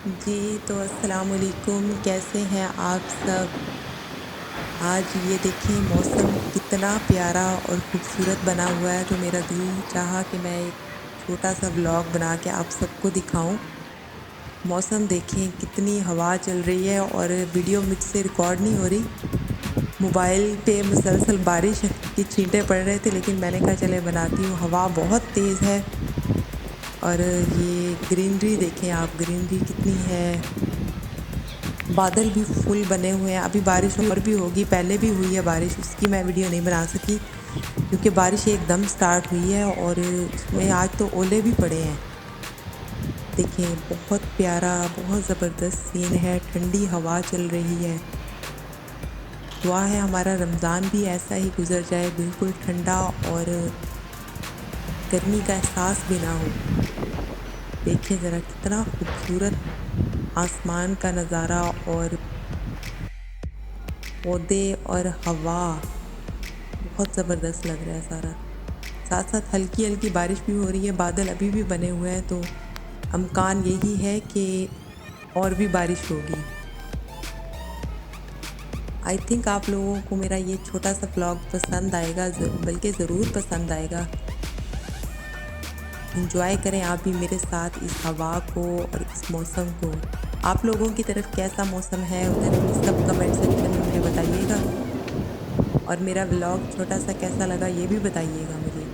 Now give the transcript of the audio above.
जी, तो अस्सलाम वालेकुम, कैसे हैं आप सब? आज ये देखें मौसम कितना प्यारा और ख़ूबसूरत बना हुआ है, तो मेरा दिल चाहा कि मैं एक छोटा-सा व्लॉग बना के आप सबको दिखाऊँ। मौसम देखें कितनी हवा चल रही है और वीडियो मुझसे रिकॉर्ड नहीं हो रही। मोबाइल पे मुसलसल बारिश के छींटे पड़ रहे थे, लेकिन मैंने कहा चले बनाती हूँ। हवा बहुत तेज़ है और ये ग्रीनरी देखें आप, ग्रीनरी कितनी है। बादल भी फुल बने हुए हैं, अभी बारिश और भी होगी, पहले भी हुई है बारिश, उसकी मैं वीडियो नहीं बना सकी क्योंकि बारिश एकदम स्टार्ट हुई है और उसमें आज तो ओले भी पड़े हैं। देखें बहुत प्यारा, बहुत ज़बरदस्त सीन है, ठंडी हवा चल रही है। दुआ है हमारा रमज़ान भी ऐसा ही गुज़र जाए, बिल्कुल ठंडा और गर्मी का एहसास भी ना हो। देखिए ज़रा कितना खूबसूरत आसमान का नज़ारा और पौधे और हवा, बहुत ज़बरदस्त लग रहा है सारा। साथ-साथ हल्की-हल्की बारिश भी हो रही है, बादल अभी भी बने हुए हैं, तो अमकान यही है कि और भी बारिश होगी। आई थिंक आप लोगों को मेरा ये छोटा-सा व्लॉग पसंद आएगा, बल्कि ज़रूर पसंद आएगा। एंजॉय करें आप भी मेरे साथ इस हवा को और इस मौसम को। आप लोगों की तरफ कैसा मौसम है उधर भी सब कमेंट सेक्शन में मुझे बताइएगा और मेरा व्लॉग छोटा-सा कैसा लगा ये भी बताइएगा मुझे।